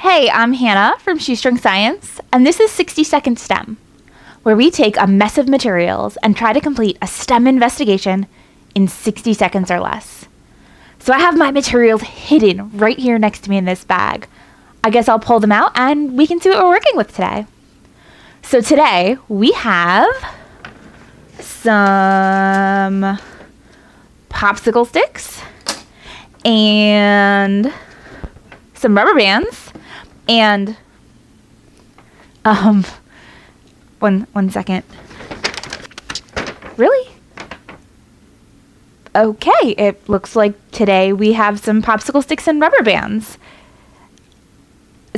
Hey, I'm Hannah from Shoestring Science, and this is 60-Second STEM, where we take a mess of materials and try to complete a STEM investigation in 60 seconds or less. So I have my materials hidden right here next to me in this bag. I guess I'll pull them out and we can see what we're working with today. So today we have some popsicle sticks and some rubber bands and one second. Really? Okay, it looks like today we have some popsicle sticks and rubber bands.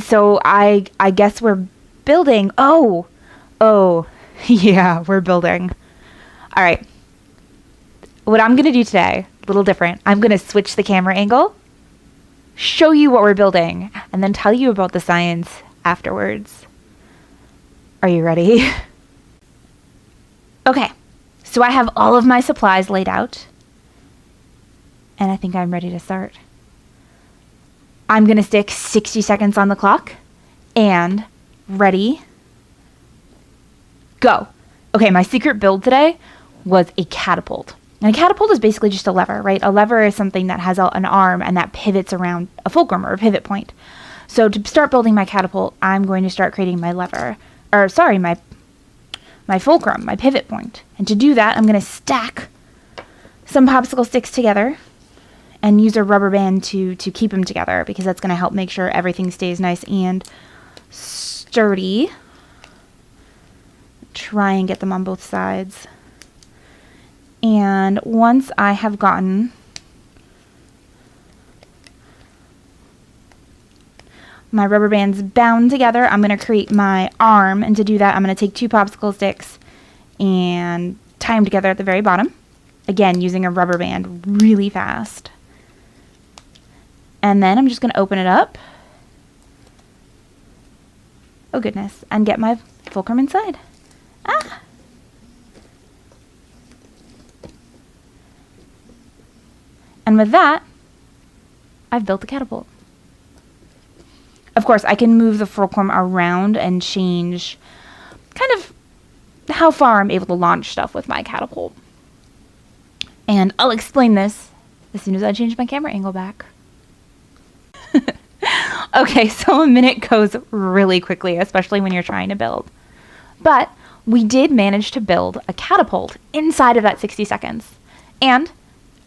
So I guess we're building. Oh, yeah, we're building. All right. What I'm going to do today, a little different. I'm going to switch the camera angle, show you what we're building, and then tell you about the science afterwards. Are you ready? Okay, so I have all of my supplies laid out, and I think I'm ready to start. I'm going to stick 60 seconds on the clock, and ready, go. Okay, my secret build today was a catapult. And a catapult is basically just a lever, right? A lever is something that has an arm and that pivots around a fulcrum or a pivot point. So to start building my catapult, I'm going to start creating my my fulcrum, my pivot point. And to do that, I'm going to stack some popsicle sticks together and use a rubber band to keep them together, because that's going to help make sure everything stays nice and sturdy. Try and get them on both sides. And once I have gotten my rubber bands bound together, I'm going to create my arm. And to do that, I'm going to take 2 popsicle sticks and tie them together at the very bottom. Again, using a rubber band really fast. And then I'm just going to open it up. Oh goodness, and get my fulcrum inside. Ah! And with that, I've built a catapult. Of course, I can move the fulcrum around and change kind of how far I'm able to launch stuff with my catapult. And I'll explain this as soon as I change my camera angle back. Okay, so a minute goes really quickly, especially when you're trying to build. But we did manage to build a catapult inside of that 60 seconds. And,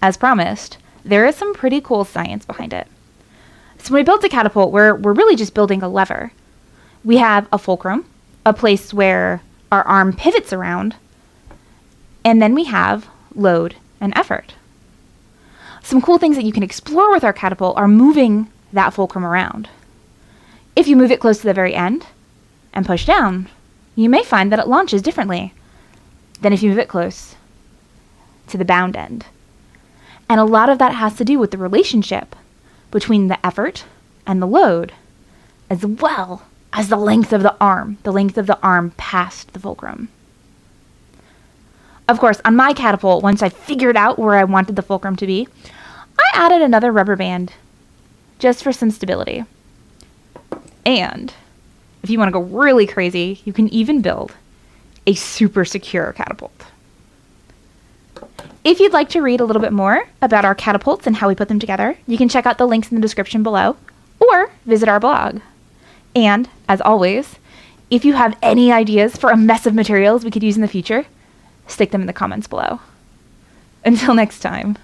as promised, there is some pretty cool science behind it. So when we built a catapult, we're really just building a lever. We have a fulcrum, a place where our arm pivots around, and then we have load and effort. Some cool things that you can explore with our catapult are moving that fulcrum around. If you move it close to the very end and push down, you may find that it launches differently than if you move it close to the bound end. And a lot of that has to do with the relationship between the effort and the load, as well as the length of the arm past the fulcrum. Of course, on my catapult, once I figured out where I wanted the fulcrum to be, I added another rubber band just for some stability. And if you want to go really crazy, you can even build a super secure catapult. If you'd like to read a little bit more about our catapults and how we put them together, you can check out the links in the description below or visit our blog. And, as always, if you have any ideas for a mess of materials we could use in the future, stick them in the comments below. Until next time.